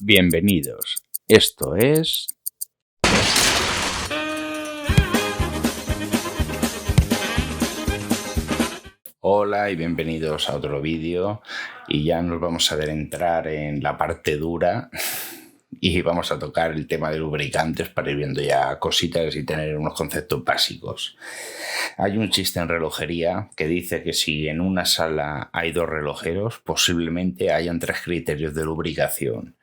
Bienvenidos. Esto es... Hola y bienvenidos a otro vídeo, y ya nos vamos a adentrar en la parte dura y vamos a tocar el tema de lubricantes para ir viendo ya cositas y tener unos conceptos básicos. Hay un chiste en relojería que dice que si en una sala hay 2 relojeros, posiblemente hayan 3 criterios de lubricación.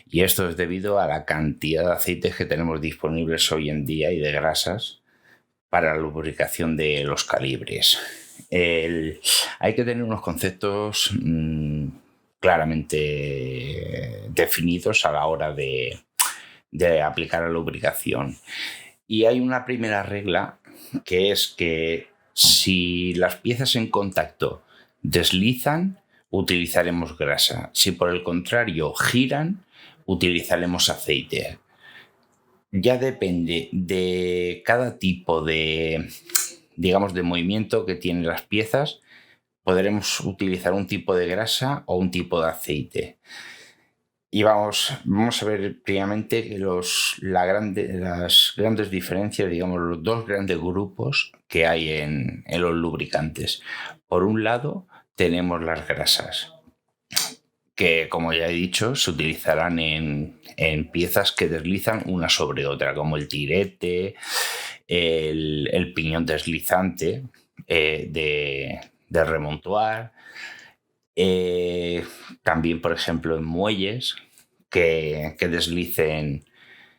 Y esto es debido a la cantidad de aceites que tenemos disponibles hoy en día y de grasas para la lubricación de los calibres. Hay que tener unos conceptos claramente definidos a la hora de aplicar la lubricación. Y hay una primera regla, que es que si las piezas en contacto deslizan, utilizaremos grasa. Si por el contrario giran, utilizaremos aceite. Ya depende de cada tipo de, digamos, de movimiento que tienen las piezas, podremos utilizar un tipo de grasa o un tipo de aceite. Y vamos a ver primeramente las grandes diferencias, digamos, los 2 grandes grupos que hay en los lubricantes. Por un lado, tenemos las grasas, que, como ya he dicho, se utilizarán en piezas que deslizan una sobre otra, como el tirete, el piñón deslizante de remontuar. También, por ejemplo, en muelles que deslicen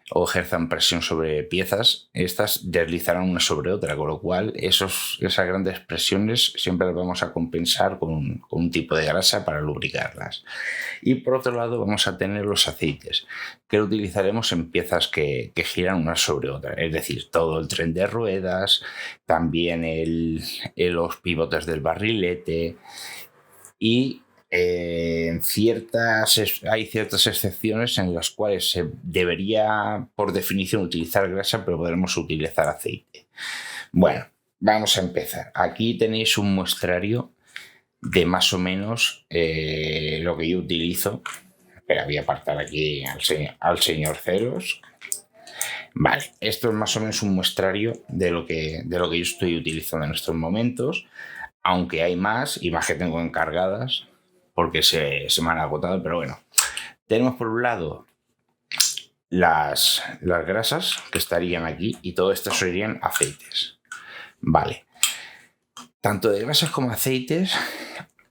o ejerzan presión sobre piezas, estas deslizarán una sobre otra, con lo cual esas grandes presiones siempre las vamos a compensar con un tipo de grasa para lubricarlas. Y por otro lado vamos a tener los aceites, que lo utilizaremos en piezas que giran una sobre otra, es decir, todo el tren de ruedas, también los pivotes del barrilete. Y hay ciertas excepciones en las cuales se debería, por definición, utilizar grasa, pero podremos utilizar aceite. Bueno, vamos a empezar. Aquí tenéis un muestrario de más o menos lo que yo utilizo. Espera, voy a apartar aquí al señor Ceros. Vale, esto es más o menos un muestrario de lo que yo estoy utilizando en estos momentos, aunque hay más y más que tengo encargadas porque se me han agotado, pero bueno. Tenemos por un lado las grasas que estarían aquí, y todo esto serían aceites. Vale. Tanto de grasas como aceites,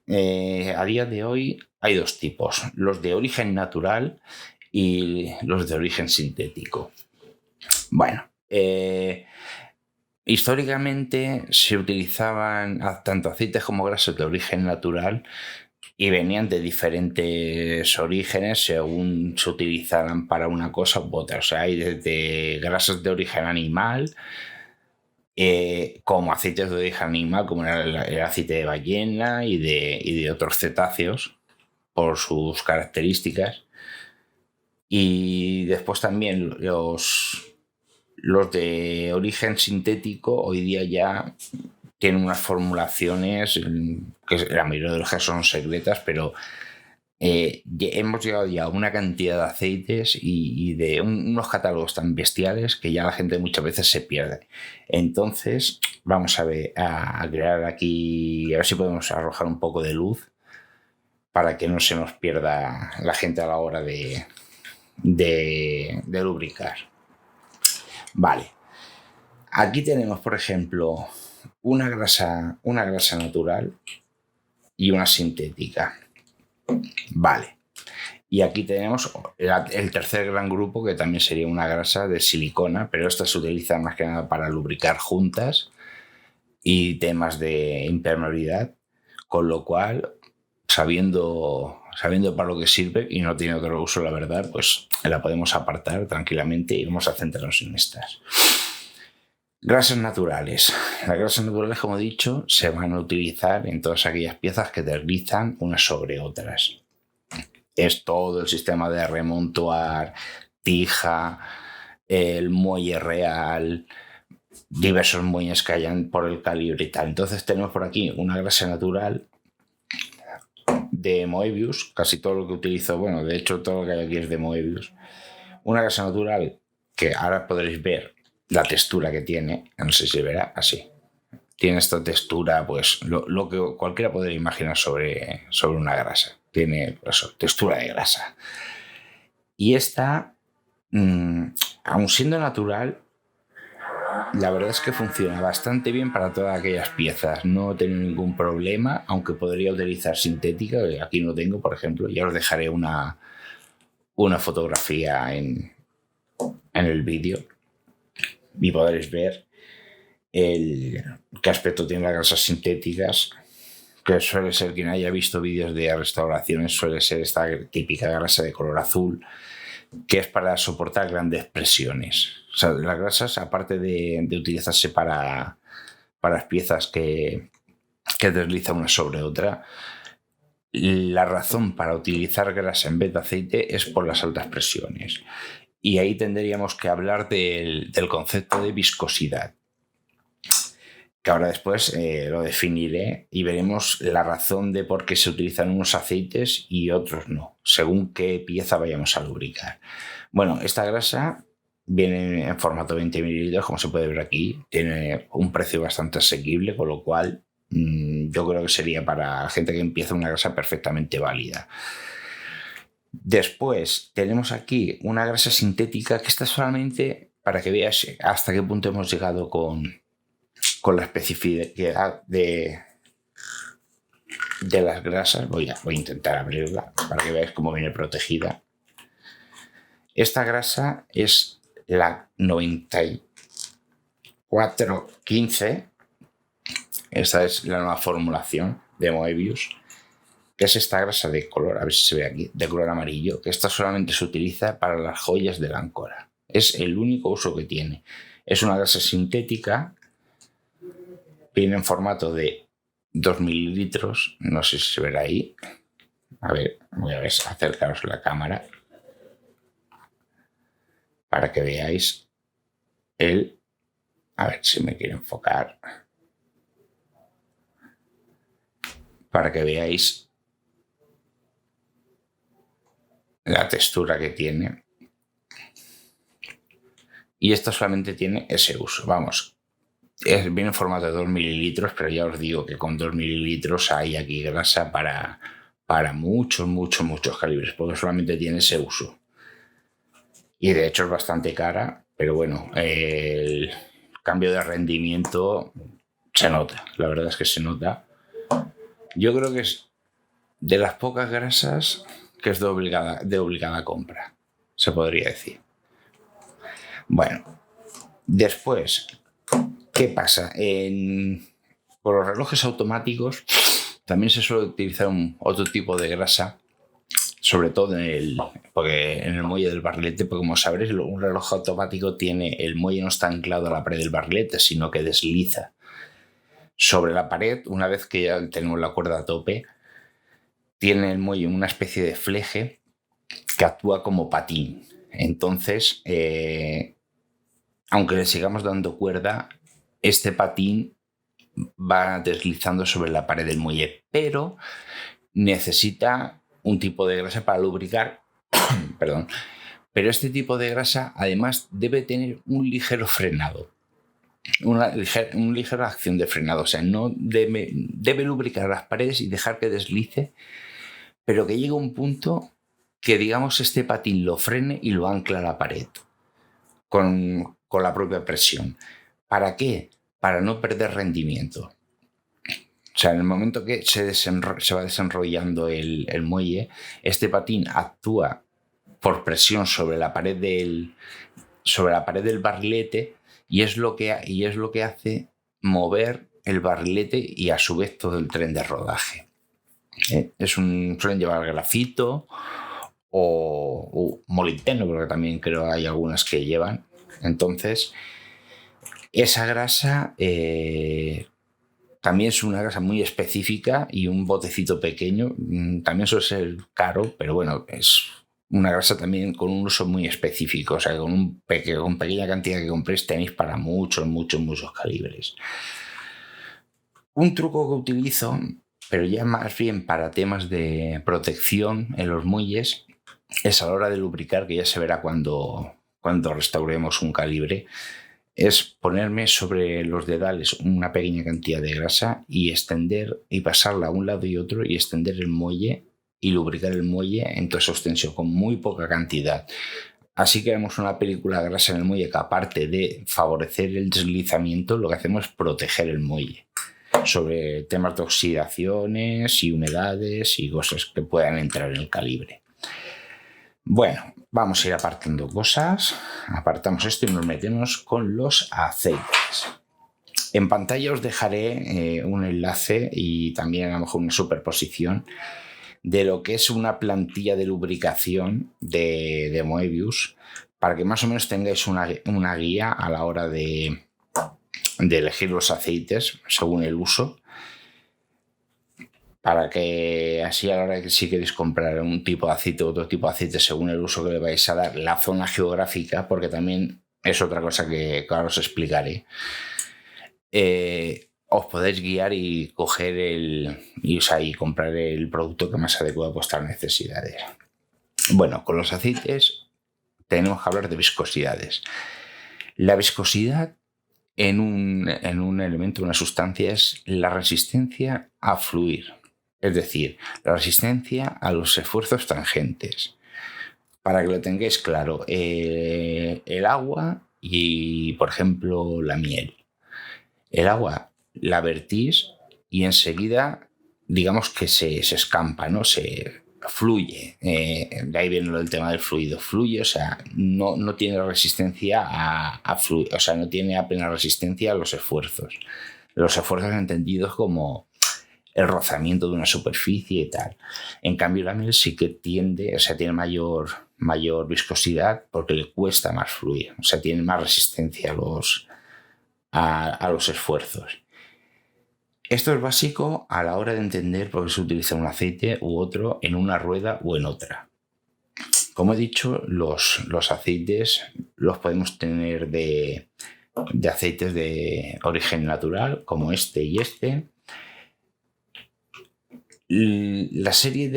a día de hoy hay 2 tipos: los de origen natural y los de origen sintético. Bueno, históricamente se utilizaban tanto aceites como grasas de origen natural y venían de diferentes orígenes según se utilizaran para una cosa u otra. O sea, hay desde grasas de origen animal, como aceites de origen animal, como era el aceite de ballena y de otros cetáceos, por sus características. Y después también los de origen sintético hoy día ya tienen unas formulaciones que la mayoría de los casos son secretas, pero hemos llegado ya a una cantidad de aceites y de unos catálogos tan bestiales que ya la gente muchas veces se pierde. Entonces vamos a crear aquí, a ver si podemos arrojar un poco de luz para que no se nos pierda la gente a la hora de lubricar. Vale, aquí tenemos, por ejemplo, una grasa natural y una sintética. Vale, y aquí tenemos el tercer gran grupo, que también sería una grasa de silicona, pero esta se utiliza más que nada para lubricar juntas y temas de impermeabilidad, con lo cual, sabiendo para lo que sirve y no tiene otro uso, la verdad, pues la podemos apartar tranquilamente y vamos a centrarnos en estas. Grasas naturales. Las grasas naturales, como he dicho, se van a utilizar en todas aquellas piezas que deslizan unas sobre otras. Es todo el sistema de remontuar, tija, el muelle real, diversos muelles que hayan por el calibre y tal. Entonces tenemos por aquí una grasa natural de Moebius, casi todo lo que utilizo, bueno, de hecho todo lo que hay aquí es de Moebius. Una grasa natural que ahora podréis ver la textura que tiene, no sé si se verá, así. Tiene esta textura, pues lo que cualquiera podría imaginar sobre una grasa. Tiene eso, textura de grasa. Y esta, aun siendo natural, la verdad es que funciona bastante bien para todas aquellas piezas. No tengo ningún problema, aunque podría utilizar sintética, que aquí no tengo, por ejemplo. Ya os dejaré una fotografía en el vídeo y podréis ver qué aspecto tienen las grasas sintéticas, que suele ser, quien haya visto vídeos de restauraciones, suele ser esta típica grasa de color azul, que es para soportar grandes presiones. O sea, las grasas, aparte de utilizarse para las piezas que deslizan una sobre otra, la razón para utilizar grasa en vez de aceite es por las altas presiones. Y ahí tendríamos que hablar del concepto de viscosidad, que ahora después lo definiré y veremos la razón de por qué se utilizan unos aceites y otros no, según qué pieza vayamos a lubricar. Bueno, esta grasa viene en formato 20 mililitros, como se puede ver aquí. Tiene un precio bastante asequible, con lo cual yo creo que sería para la gente que empieza una grasa perfectamente válida. Después tenemos aquí una grasa sintética, que está solamente para que veas hasta qué punto hemos llegado con la especificidad de las grasas. Voy a intentar abrirla para que veáis cómo viene protegida. Esta grasa es la 9415. Esta es la nueva formulación de Moebius, que es esta grasa de color, a ver si se ve aquí, de color amarillo, que esta solamente se utiliza para las joyas de la áncora. Es el único uso que tiene. Es una grasa sintética, viene en formato de 2 mililitros, no sé si se verá ahí. A ver, voy a ver, acercaros la cámara para que veáis a ver si me quiere enfocar, para que veáis la textura que tiene. Y esto solamente tiene ese uso, vamos. Viene en formato de 2 mililitros, pero ya os digo que con 2 mililitros hay aquí grasa para muchos calibres, porque solamente tiene ese uso. Y de hecho es bastante cara, pero bueno, el cambio de rendimiento se nota, la verdad es que se nota. Yo creo que es de las pocas grasas que es de obligada compra, se podría decir. Bueno, después, ¿qué pasa? Con los relojes automáticos también se suele utilizar otro tipo de grasa, sobre todo porque en el muelle del barrilete, porque como sabréis, un reloj automático el muelle no está anclado a la pared del barrilete, sino que desliza sobre la pared. Una vez que ya tenemos la cuerda a tope, tiene el muelle una especie de fleje que actúa como patín. Entonces, aunque le sigamos dando cuerda, este patín va deslizando sobre la pared del muelle, pero necesita un tipo de grasa para lubricar. Perdón. Pero este tipo de grasa además debe tener un ligero frenado, una ligera acción de frenado. O sea, no debe lubricar las paredes y dejar que deslice, pero que llegue a un punto que, digamos, este patín lo frene y lo ancla a la pared con la propia presión. ¿Para qué? Para no perder rendimiento. O sea, en el momento que se va desenrollando el muelle, este patín actúa por presión sobre la pared del barrilete y es lo que hace mover el barrilete y a su vez todo el tren de rodaje. Suelen llevar grafito o molibdeno, porque también creo hay algunas que llevan. Entonces, esa grasa también es una grasa muy específica y un botecito pequeño. También suele ser caro, pero bueno, es una grasa también con un uso muy específico. O sea, con pequeña cantidad que compréis tenéis para muchos calibres. Un truco que utilizo pero ya más bien para temas de protección en los muelles, es a la hora de lubricar, que ya se verá cuando restauremos un calibre, es ponerme sobre los dedales una pequeña cantidad de grasa y extender y pasarla a un lado y otro y extender el muelle y lubricar el muelle en toda su extensión con muy poca cantidad. Así que vemos una película de grasa en el muelle que, aparte de favorecer el deslizamiento, lo que hacemos es proteger el muelle sobre temas de oxidaciones y humedades y cosas que puedan entrar en el calibre. Bueno, vamos a ir apartando cosas. Apartamos esto y nos metemos con los aceites. En pantalla os dejaré un enlace y también a lo mejor una superposición de lo que es una plantilla de lubricación de Moebius, para que más o menos tengáis una guía a la hora de elegir los aceites según el uso, para que así a la hora de que si queréis comprar un tipo de aceite u otro tipo de aceite según el uso que le vais a dar, la zona geográfica, porque también es otra cosa que ahora os explicaré, os podéis guiar y coger y comprar el producto que más adecue a vuestras necesidades. Bueno, con los aceites tenemos que hablar de viscosidades. La viscosidad en un elemento, una sustancia, es la resistencia a fluir. Es decir, la resistencia a los esfuerzos tangentes. Para que lo tengáis claro, el agua y, por ejemplo, la miel. El agua la vertís y enseguida, digamos que se escampa, ¿no? Se fluye. De ahí viene el tema del fluido. Fluye, o sea, no tiene resistencia a fluir, o sea, no tiene apenas resistencia a los esfuerzos. Los esfuerzos entendidos como el rozamiento de una superficie y tal. En cambio, la miel sí que tiene mayor viscosidad porque le cuesta más fluir, o sea, tiene más resistencia a los esfuerzos. Esto es básico a la hora de entender por qué se utiliza un aceite u otro en una rueda o en otra. Como he dicho, los aceites los podemos tener de aceites de origen natural, como este y este. La serie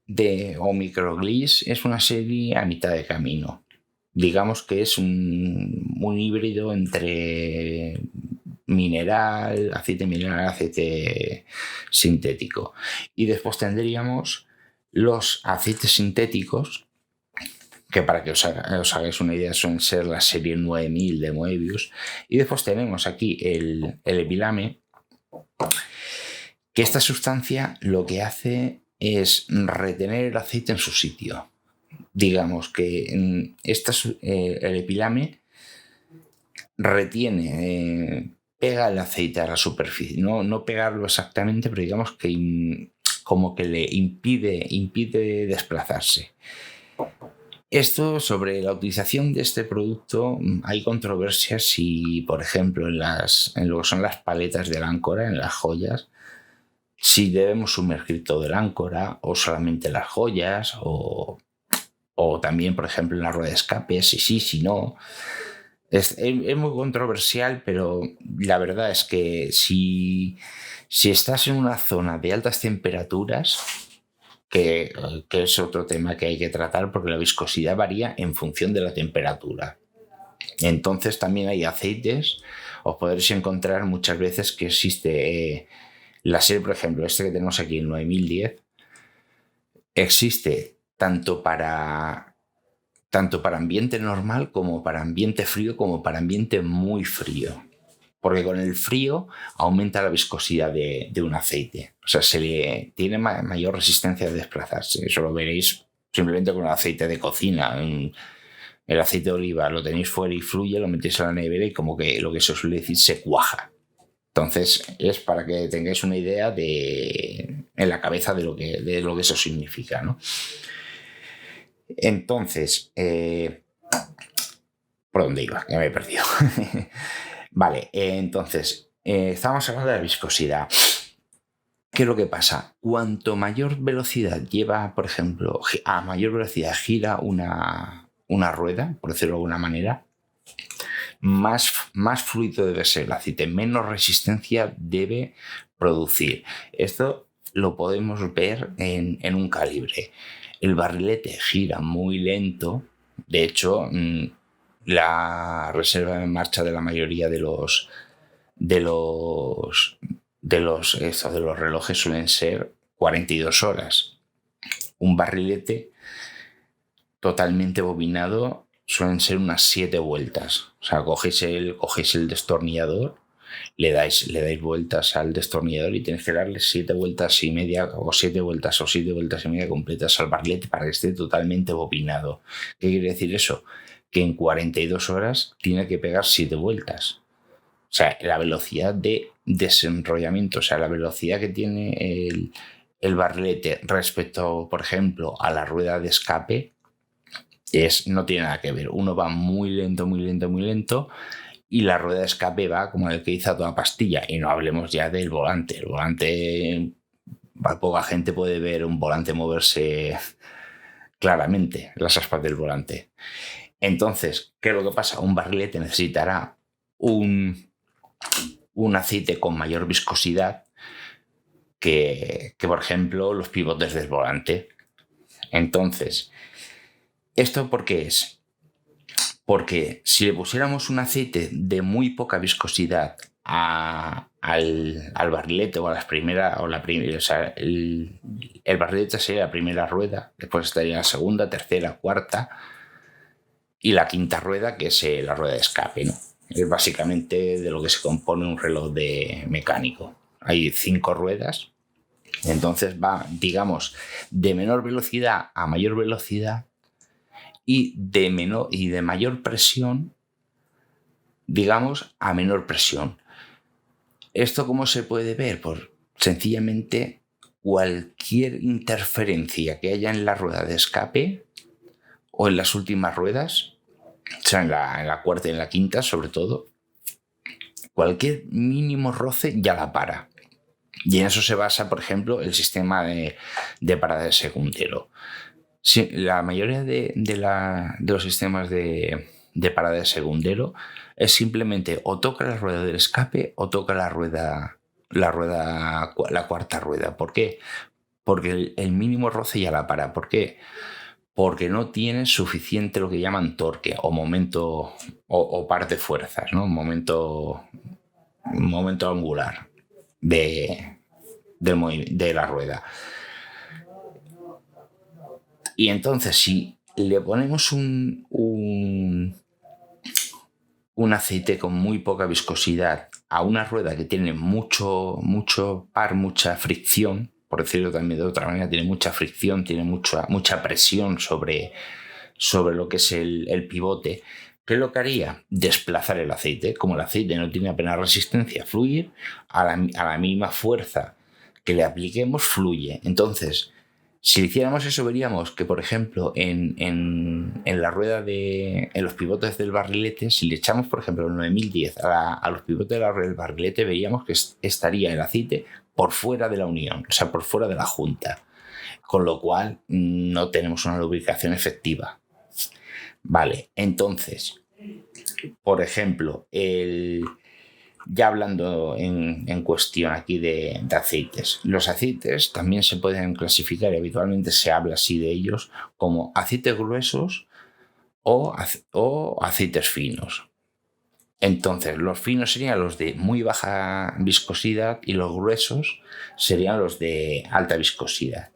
de Microgliss es una serie a mitad de camino. Digamos que es un híbrido entre aceite mineral, aceite sintético. Y después tendríamos los aceites sintéticos, que para que os hagáis una idea suelen ser la serie 9000 de Moebius. Y después tenemos aquí el epilame, que esta sustancia lo que hace es retener el aceite en su sitio. Digamos que el epilame retiene, pega el aceite a la superficie. No pegarlo exactamente, pero digamos que como que le impide desplazarse. Esto, sobre la utilización de este producto, hay controversias si, por ejemplo, en lo que son las paletas de la áncora, en las joyas, si debemos sumergir todo el áncora o solamente las joyas, o también, por ejemplo, en la rueda de escape, si sí, si no. Es muy controversial, pero la verdad es que si estás en una zona de altas temperaturas, que es otro tema que hay que tratar porque la viscosidad varía en función de la temperatura. Entonces también hay aceites, os podréis encontrar muchas veces que existe la serie, por ejemplo, este que tenemos aquí, el 9010, existe tanto para ambiente normal como para ambiente frío como para ambiente muy frío. Porque con el frío aumenta la viscosidad de un aceite. O sea, tiene mayor resistencia de desplazarse. Eso lo veréis simplemente con el aceite de cocina. El aceite de oliva lo tenéis fuera y fluye, lo metéis en la nevera y como que lo que se suele decir se cuaja. Entonces es para que tengáis una idea en la cabeza de lo que eso significa, ¿no? Entonces, ¿por dónde iba? Ya me he perdido. Vale, entonces, estábamos hablando de la viscosidad. ¿Qué es lo que pasa? Cuanto mayor velocidad lleva, por ejemplo, a mayor velocidad gira una rueda, por decirlo de alguna manera, más fluido debe ser el aceite, menos resistencia debe producir. Esto lo podemos ver en un calibre. El barrilete gira muy lento. De hecho, la reserva en marcha de la mayoría de los relojes suelen ser 42 horas. Un barrilete totalmente bobinado suelen ser unas 7 vueltas. O sea, cogéis el destornillador, le dais vueltas al destornillador y tienes que darle 7 vueltas y media o 7 vueltas y media completas al barrilete para que esté totalmente bobinado. ¿Qué quiere decir eso? Que en 42 horas tiene que pegar 7 vueltas. O sea, la velocidad de desenrollamiento, o sea, la velocidad que tiene el barrilete respecto, por ejemplo, a la rueda de escape, no tiene nada que ver. Uno va muy lento, muy lento, muy lento, y la rueda de escape va como el que hizo a toda pastilla. Y no hablemos ya del volante. El volante, poca gente puede ver un volante moverse claramente, las aspas del volante. Entonces, ¿qué es lo que pasa? Un barrilete necesitará un aceite con mayor viscosidad que, por ejemplo, los pivotes del volante. Entonces, ¿esto por qué es? Porque si le pusiéramos un aceite de muy poca viscosidad al barrilete o a las primeras, o sea, el barrilete sería la primera rueda, después estaría la segunda, tercera, cuarta y la quinta rueda, que es la rueda de escape, ¿no? Es básicamente de lo que se compone un reloj mecánico. Hay 5 ruedas, entonces va, digamos, de menor velocidad a mayor velocidad y de mayor presión, digamos, a menor presión. ¿Esto cómo se puede ver? Pues sencillamente cualquier interferencia que haya en la rueda de escape o en las últimas ruedas, o sea, en la cuarta y en la quinta sobre todo, cualquier mínimo roce ya la para. Y en eso se basa, por ejemplo, el sistema de parada de segundero. Sí, la mayoría de los sistemas de parada de segundero es simplemente o toca la rueda del escape o toca la cuarta rueda. ¿Por qué? Porque el mínimo roce ya la para. ¿Por qué? Porque no tiene suficiente lo que llaman torque o momento o par de fuerzas, ¿no? Un momento angular de la rueda. Y entonces, si le ponemos un aceite con muy poca viscosidad a una rueda que tiene mucha fricción, por decirlo también de otra manera, tiene mucha fricción, tiene mucha presión sobre lo que es el pivote, ¿qué es lo que haría? Desplazar el aceite. Como el aceite no tiene apenas resistencia a fluir, a la misma fuerza que le apliquemos, fluye. Entonces, si hiciéramos eso, veríamos que, por ejemplo, en la rueda en los pivotes del barrilete, si le echamos, por ejemplo, el 9010 a los pivotes de la rueda del barrilete, veríamos que estaría el aceite por fuera de la unión, o sea, por fuera de la junta. Con lo cual, no tenemos una lubricación efectiva. Vale, entonces, por ejemplo, ya hablando en cuestión aquí de aceites, los aceites también se pueden clasificar y habitualmente se habla así de ellos como aceites gruesos o aceites finos. Entonces, los finos serían los de muy baja viscosidad y los gruesos serían los de alta viscosidad.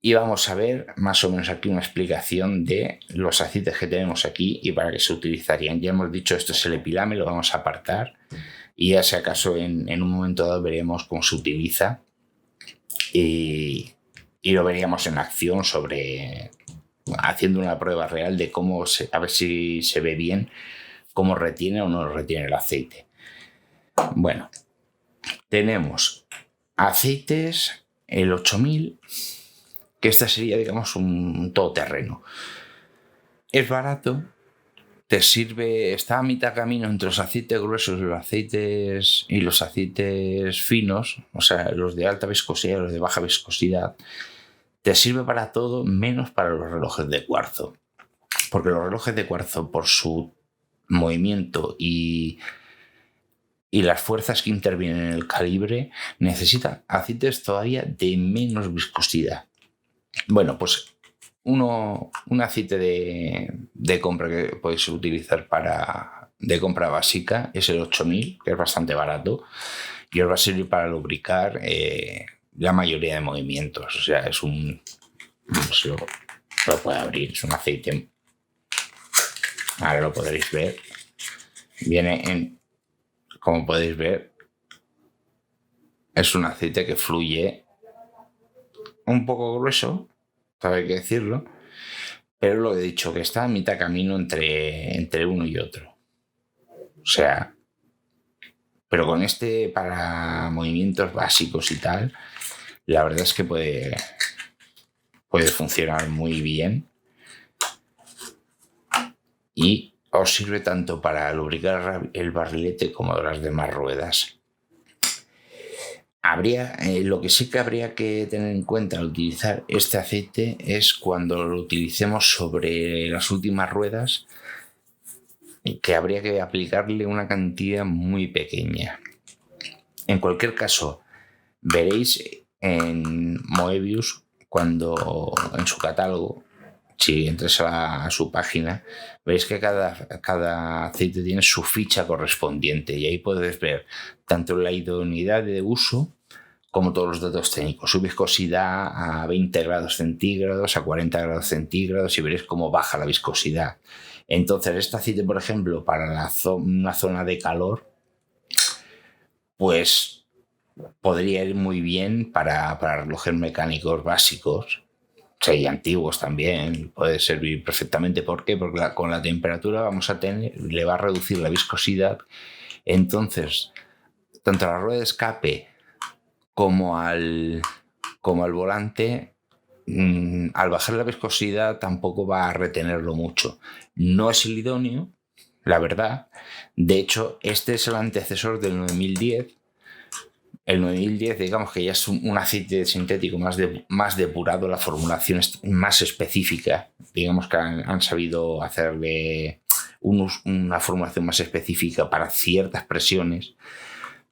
Y vamos a ver más o menos aquí una explicación de los aceites que tenemos aquí y para qué se utilizarían. Ya hemos dicho, esto es el epilame, lo vamos a apartar y ya si acaso en un momento dado veremos cómo se utiliza y lo veríamos en acción haciendo una prueba real de a ver si se ve bien cómo retiene o no retiene el aceite. Bueno, tenemos aceites, el 8000, que este sería, digamos, un todoterreno. Es barato, te sirve, está a mitad camino entre los aceites gruesos y los aceites finos, o sea, los de alta viscosidad y los de baja viscosidad. Te sirve para todo menos para los relojes de cuarzo. Porque los relojes de cuarzo, por su movimiento y y las fuerzas que intervienen en el calibre necesitan aceites todavía de menos viscosidad. Bueno, pues un aceite de compra que podéis utilizar de compra básica es el 8000, que es bastante barato, y os va a servir para lubricar la mayoría de movimientos. O sea, es un... lo puedo abrir, es un aceite. Ahora lo podréis ver. Viene en... Como podéis ver, es un aceite que fluye un poco grueso, hay que decirlo, pero lo he dicho, que está a mitad camino entre uno y otro. O sea, pero con este para movimientos básicos y tal, la verdad es que puede funcionar muy bien y os sirve tanto para lubricar el barrilete como las demás ruedas. Lo que sí que habría que tener en cuenta al utilizar este aceite es cuando lo utilicemos sobre las últimas ruedas, que habría que aplicarle una cantidad muy pequeña. En cualquier caso, veréis en Moebius, cuando en su catálogo, si entras a su página, veis que cada aceite tiene su ficha correspondiente y ahí podéis ver tanto la idoneidad de uso como todos los datos técnicos, su viscosidad a 20 grados centígrados, a 40 grados centígrados, y veréis cómo baja la viscosidad. Entonces, este aceite, por ejemplo, para una zona de calor, pues podría ir muy bien para relojes mecánicos básicos, y antiguos también, puede servir perfectamente. ¿Por qué? Porque con la temperatura le va a reducir la viscosidad. Entonces, tanto a la rueda de escape como al volante, al bajar la viscosidad tampoco va a retenerlo mucho. No es el idóneo, la verdad. De hecho, este es el antecesor del 9010. El 9010, digamos que ya es un aceite sintético más depurado, la formulación es más específica. Digamos que han sabido hacerle una formulación más específica para ciertas presiones,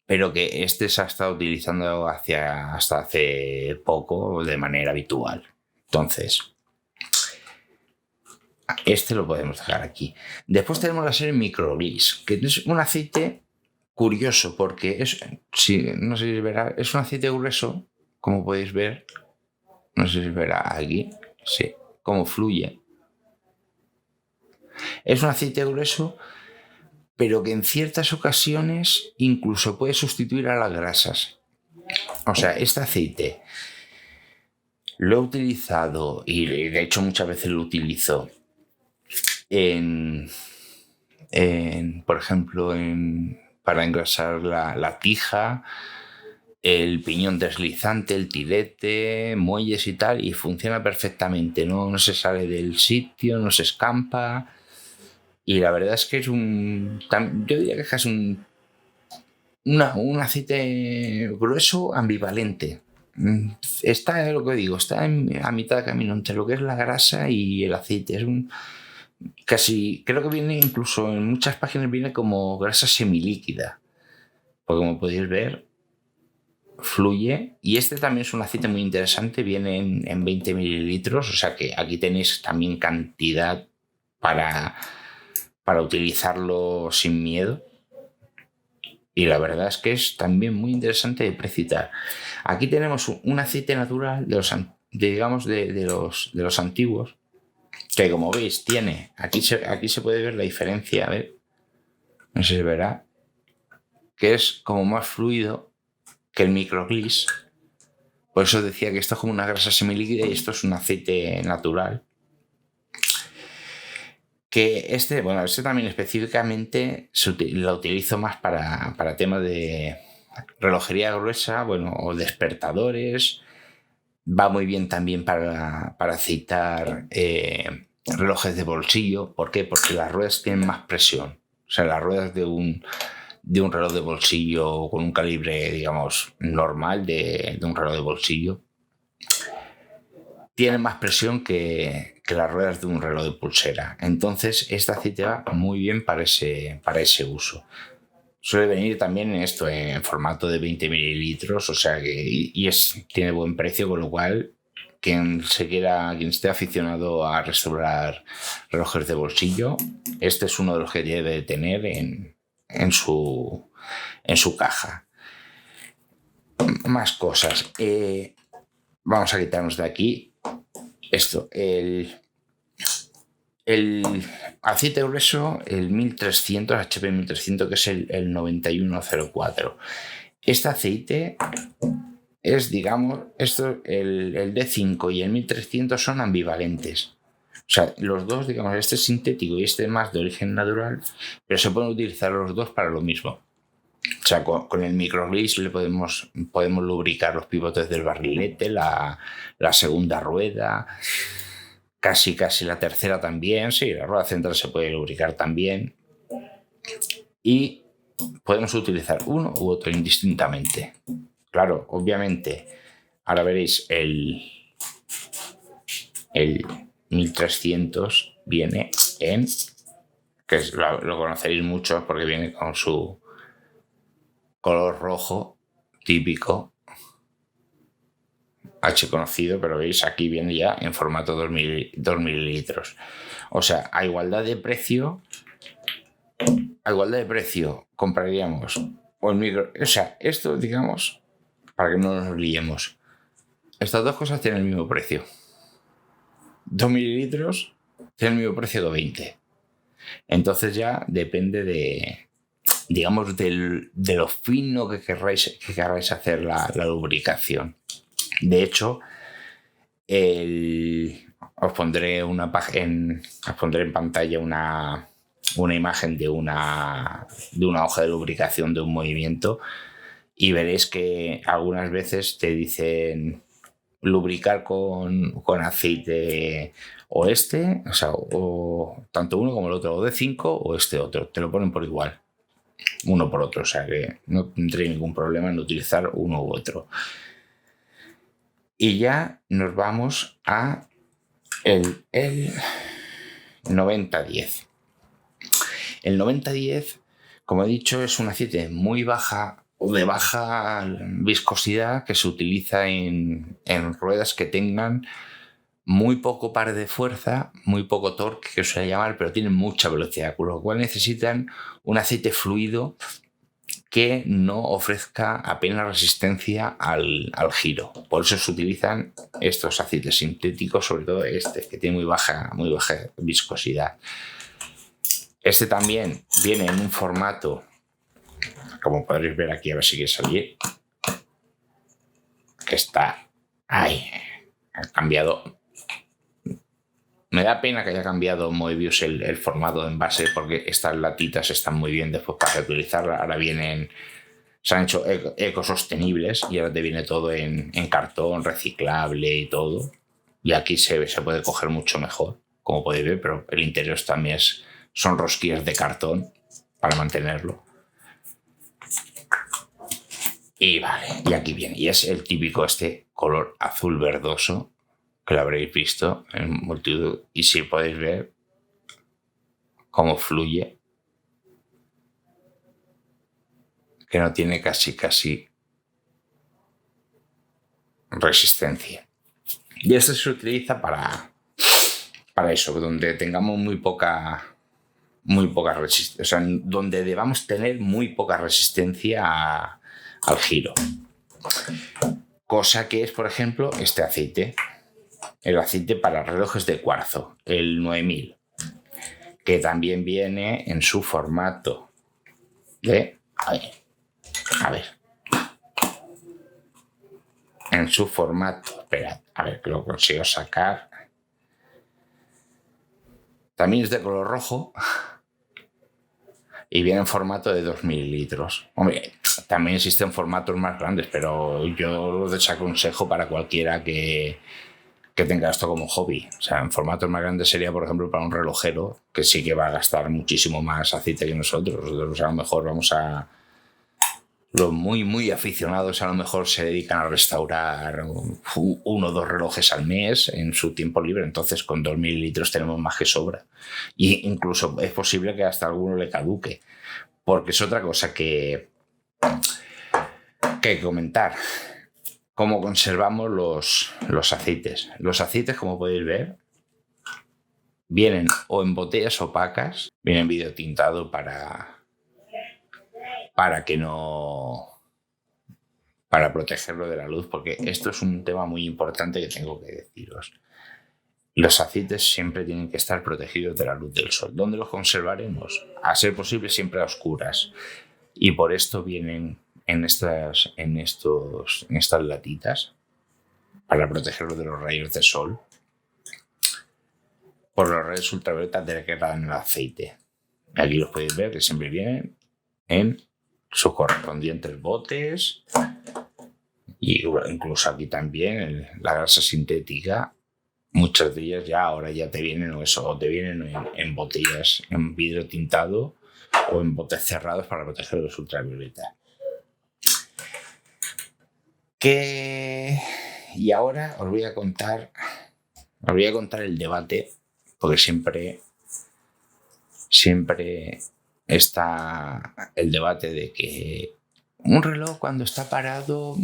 pero que este se ha estado utilizando hasta hace poco de manera habitual. Entonces, este lo podemos dejar aquí. Después tenemos la serie Microgliss, que es un aceite curioso porque no sé si se verá, es un aceite grueso, como podéis ver. No sé si se verá aquí, sí, cómo fluye. Es un aceite grueso, pero que en ciertas ocasiones incluso puede sustituir a las grasas. O sea, este aceite lo he utilizado, y de hecho muchas veces lo utilizo por ejemplo, para engrasar la tija, el piñón deslizante, el tilete, muelles y tal, y funciona perfectamente, no se sale del sitio, no se escampa. Y la verdad es que yo diría que es un aceite grueso ambivalente. Está, lo que digo, está a mitad de camino entre lo que es la grasa y el aceite. Es casi, creo que viene incluso en muchas páginas viene como grasa semilíquida, porque como podéis ver fluye. Y este también es un aceite muy interesante, viene en 20 mililitros, o sea que aquí tenéis también cantidad para utilizarlo sin miedo. Y la verdad es que es también muy interesante de precitar. Aquí tenemos un aceite natural de los antiguos, que como veis tiene, aquí se puede ver la diferencia, a ver, no sé si se verá, que es como más fluido que el Microgliss. Por eso decía que esto es como una grasa semilíquida y esto es un aceite natural. Que este también específicamente lo utilizo más para temas de relojería gruesa, o despertadores. Va muy bien también para aceitar relojes de bolsillo. ¿Por qué? Porque las ruedas tienen más presión. O sea, las ruedas de un reloj de bolsillo con un calibre, digamos, normal de un reloj de bolsillo tienen más presión que las ruedas de un reloj de pulsera. Entonces, este aceite va muy bien para ese uso. suele venir también en esto, en formato de 20 mililitros, o sea que tiene buen precio, con lo cual quien esté aficionado a restaurar relojes de bolsillo, este es uno de los que debe tener en su caja. Más cosas. Vamos a quitarnos de aquí esto. El aceite grueso, el 1300, HP 1300, que es el 9104. Este aceite es, digamos, el D5 y el 1300 son ambivalentes. O sea, los dos, digamos, este es sintético y este es más de origen natural, pero se pueden utilizar los dos para lo mismo. O sea, con el microglis le podemos lubricar los pivotes del barrilete, la segunda rueda, casi la tercera también. Sí, la rueda central se puede lubricar también. Y podemos utilizar uno u otro indistintamente. Claro, obviamente, ahora veréis el 1300 viene en, que lo conoceréis mucho porque viene con su color rojo típico, H conocido, pero veis aquí viene ya en formato 2 mililitros. O sea, a igualdad de precio compraríamos o el micro. O sea, esto, digamos, para que no nos liemos, estas dos cosas tienen el mismo precio. 2 mililitros tienen el mismo precio que 20. Entonces ya depende de, digamos, de lo fino que querráis hacer la lubricación. De hecho, os pondré en pantalla una imagen de una hoja de lubricación de un movimiento y veréis que algunas veces te dicen lubricar con aceite o sea, o tanto uno como el otro, o D5 o este otro, te lo ponen por igual, uno por otro, o sea que no tendré ningún problema en utilizar uno u otro. Y ya nos vamos a el 90-10. El 90-10, como he dicho, es un aceite muy baja o de baja viscosidad que se utiliza en ruedas que tengan muy poco par de fuerza, muy poco torque, que suele llamar, pero tienen mucha velocidad, con lo cual necesitan un aceite fluido que no ofrezca apenas resistencia al giro. Por eso se utilizan estos aceites sintéticos, sobre todo este, que tiene muy baja viscosidad. Este también viene en un formato, como podréis ver aquí, a ver si quiere salir, que está ahí, ha cambiado. Me da pena que haya cambiado Moebius el formato de envase, porque estas latitas están muy bien después para reutilizarlas. Ahora se han hecho ecosostenibles y ahora te viene todo en cartón reciclable y todo. Y aquí se puede coger mucho mejor, como podéis ver, pero el interior también son rosquillas de cartón para mantenerlo. Y vale, y aquí viene. Y es el típico color azul verdoso, que lo habréis visto en multitud, y si podéis ver cómo fluye, que no tiene casi resistencia. Y esto se utiliza para eso, donde tengamos muy poca resistencia, o sea, donde debamos tener muy poca resistencia al giro. Cosa que es, por ejemplo, este aceite. El aceite para relojes de cuarzo, el 9000, que también viene en su formato de... A ver. En su formato... Esperad, a ver que lo consigo sacar. También es de color rojo y viene en formato de 2 mililitros. Hombre, también existen formatos más grandes, pero yo lo desaconsejo para cualquiera que tenga esto como hobby. O sea, en formatos más grandes sería, por ejemplo, para un relojero, que sí que va a gastar muchísimo más aceite que nosotros. Nosotros a lo mejor los muy aficionados a lo mejor se dedican a restaurar 1 o 2 relojes al mes en su tiempo libre, entonces con 2 mililitros tenemos más que sobra. Y incluso es posible que hasta alguno le caduque, porque es otra cosa que hay que comentar. ¿Cómo conservamos los aceites? Los aceites, como podéis ver, vienen o en botellas opacas, vienen videotintado para que no... para protegerlo de la luz, porque esto es un tema muy importante que tengo que deciros. Los aceites siempre tienen que estar protegidos de la luz del sol. ¿Dónde los conservaremos? A ser posible siempre a oscuras. Y por esto vienen en estas latitas, para protegerlos de los rayos de sol, por los rayos ultravioletas de que dan el aceite. Aquí los podéis ver que siempre vienen en sus correspondientes botes, y incluso aquí también la grasa sintética. Muchas de ellas ahora ya te vienen o te vienen en botellas, en vidrio tintado o en botes cerrados para proteger los ultravioletas. Y ahora os voy a contar el debate, porque siempre está el debate de que un reloj cuando está parado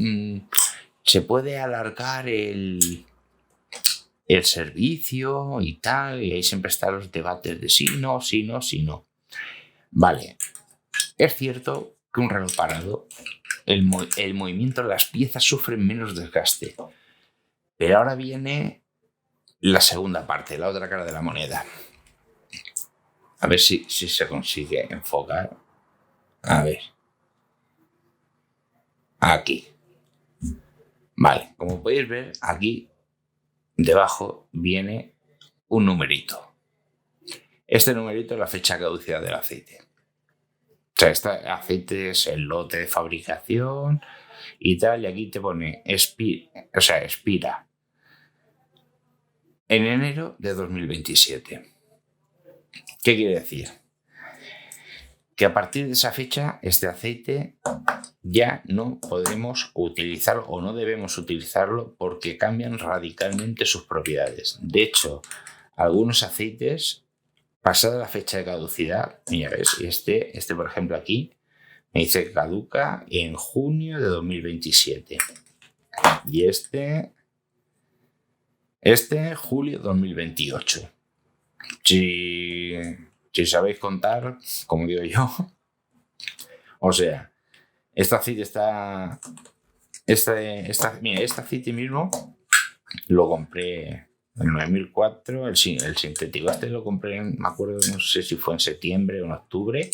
se puede alargar el servicio y tal, y ahí siempre están los debates de sí, no. Vale, es cierto que un reloj parado, el movimiento de las piezas sufren menos desgaste, pero ahora viene la segunda parte, la otra cara de la moneda. A ver si se consigue enfocar. A ver. Aquí. Vale, como podéis ver, aquí debajo viene un numerito. Este numerito es la fecha de caducidad del aceite. O sea, este aceite es el lote de fabricación y tal, y aquí te pone expira en enero de 2027. ¿Qué quiere decir? Que a partir de esa fecha este aceite ya no podremos utilizarlo o no debemos utilizarlo porque cambian radicalmente sus propiedades. De hecho, algunos aceites, pasada la fecha de caducidad, mira, ves, este por ejemplo aquí, me dice que caduca en junio de 2027. Y este julio de 2028. Si sabéis contar, como digo yo, o sea, este aceite está... Mira, este aceite mismo lo compré en 2004, el sintético. Este lo compré, me acuerdo, no sé si fue en septiembre o en octubre.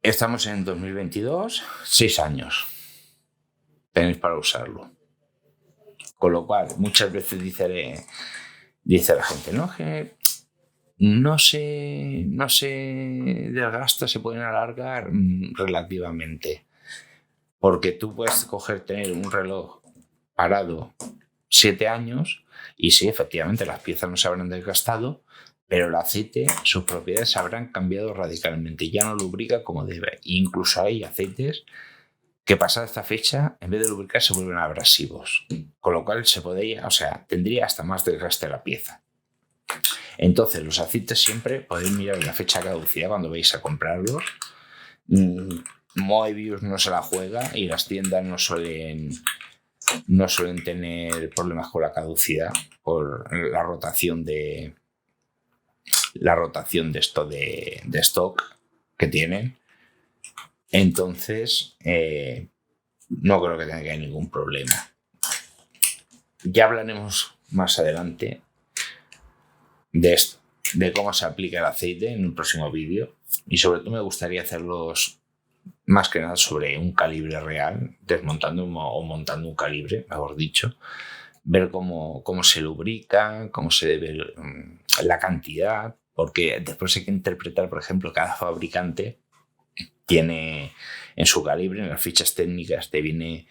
Estamos en 2022, 6 años tenéis para usarlo. Con lo cual, muchas veces dice la gente, no, que no se desgasta, se pueden alargar relativamente. Porque tú puedes tener un reloj parado 7 años y sí, efectivamente, las piezas no se habrán desgastado, pero el aceite, sus propiedades habrán cambiado radicalmente. Ya no lubrica como debe. Incluso hay aceites que pasada esta fecha, en vez de lubricar, se vuelven abrasivos. Con lo cual tendría hasta más desgaste la pieza. Entonces, los aceites siempre podéis mirar la fecha de caducidad cuando vais a comprarlos. Moebius no se la juega y las tiendas no suelen tener problemas con la caducidad por la rotación de esto de stock que tienen. Entonces, no creo que tenga ningún problema. Ya hablaremos más adelante de esto, de cómo se aplica el aceite en un próximo vídeo, y sobre todo me gustaría hacerlos más que nada sobre un calibre real, desmontando o montando un calibre, mejor dicho, ver cómo se lubrica, cómo se debe la cantidad, porque después hay que interpretar, por ejemplo, cada fabricante tiene en su calibre, en las fichas técnicas, te viene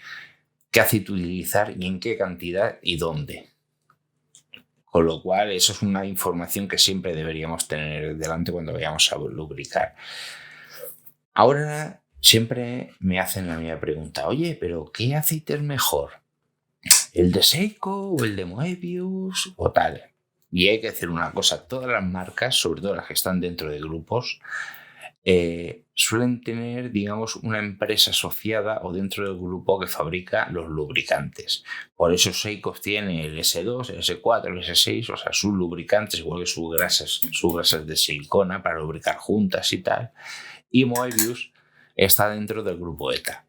qué aceite utilizar y en qué cantidad y dónde. Con lo cual, eso es una información que siempre deberíamos tener delante cuando vayamos a lubricar. Ahora, siempre me hacen la misma pregunta. Oye, ¿pero qué aceite es mejor? ¿El de Seiko o el de Moebius o tal? Y hay que decir una cosa, todas las marcas, sobre todo las que están dentro de grupos, suelen tener, digamos, una empresa asociada o dentro del grupo que fabrica los lubricantes. Por eso Seiko tiene el S2, el S4, el S6, o sea, sus lubricantes, igual que sus grasas de silicona para lubricar juntas y tal. Y Moebius está dentro del grupo ETA.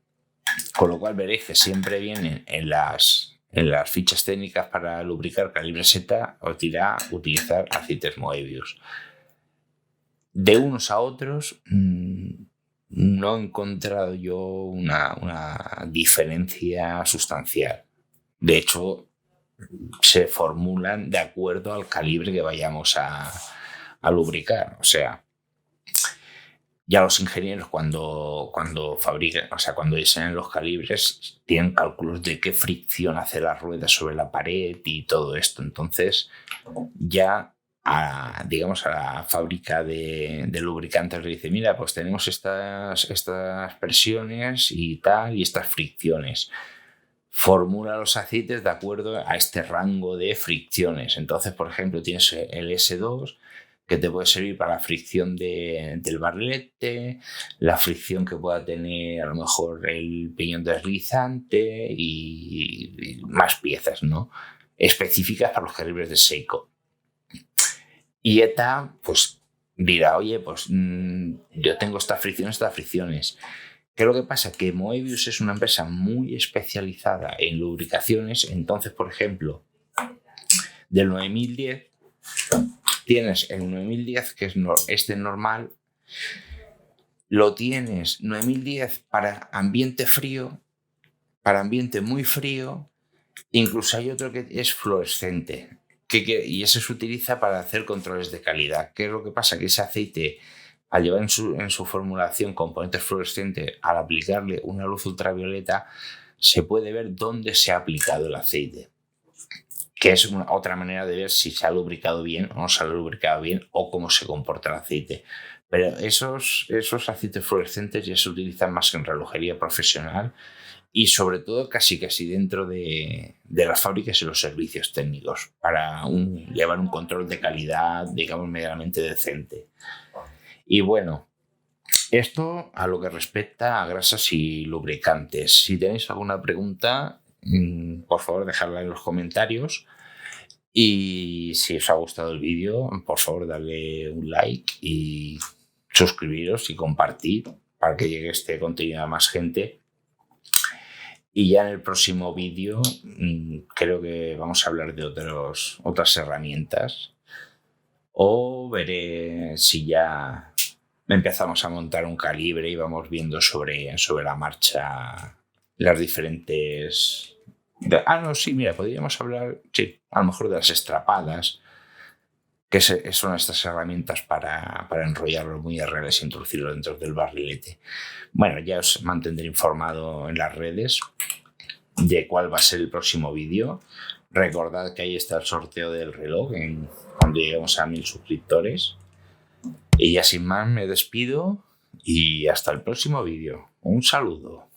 Con lo cual veréis que siempre vienen en las fichas técnicas para lubricar calibre Z, os dirá utilizar aceites Moebius. De unos a otros no he encontrado yo una diferencia sustancial. De hecho, se formulan de acuerdo al calibre que vayamos a lubricar. O sea, ya los ingenieros cuando fabrican, o sea, cuando diseñan los calibres, tienen cálculos de qué fricción hace la rueda sobre la pared y todo esto. Entonces, ya a la fábrica de lubricantes le dice, mira, pues tenemos estas presiones y tal, y estas fricciones. Formula los aceites de acuerdo a este rango de fricciones. Entonces, por ejemplo, tienes el S2, que te puede servir para la fricción del barrilete, la fricción que pueda tener a lo mejor el piñón deslizante y más piezas, ¿no? Específicas para los calibres de Seiko. Y ETA, pues dirá, oye, pues yo tengo estas fricciones. ¿Qué es lo que pasa? Que Moebius es una empresa muy especializada en lubricaciones. Entonces, por ejemplo, del 9010 tienes el 9010, que es este normal, lo tienes 9010 para ambiente frío, para ambiente muy frío, incluso hay otro que es fluorescente, y ese se utiliza para hacer controles de calidad. ¿Qué es lo que pasa? Que ese aceite, al llevar en su formulación componentes fluorescentes, al aplicarle una luz ultravioleta, se puede ver dónde se ha aplicado el aceite, que es otra manera de ver si se ha lubricado bien o no se ha lubricado bien o cómo se comporta el aceite. Pero esos aceites fluorescentes ya se utilizan más en relojería profesional y sobre todo casi dentro de las fábricas y los servicios técnicos para llevar un control de calidad, digamos, medianamente decente. Y bueno, esto a lo que respecta a grasas y lubricantes. Si tenéis alguna pregunta, por favor dejadla en los comentarios. Y si os ha gustado el vídeo, por favor darle un like y suscribiros y compartir para que llegue este contenido a más gente. Y ya en el próximo vídeo creo que vamos a hablar de otras herramientas, o veré si ya empezamos a montar un calibre y vamos viendo sobre la marcha las diferentes... podríamos hablar, sí, a lo mejor de las estrapadas, que son estas herramientas para enrollarlo muy reales e introducirlo dentro del barrilete. Bueno, ya os mantendré informado en las redes de cuál va a ser el próximo vídeo. Recordad que ahí está el sorteo del reloj cuando lleguemos a 1000 suscriptores. Y ya sin más me despido y hasta el próximo vídeo. Un saludo.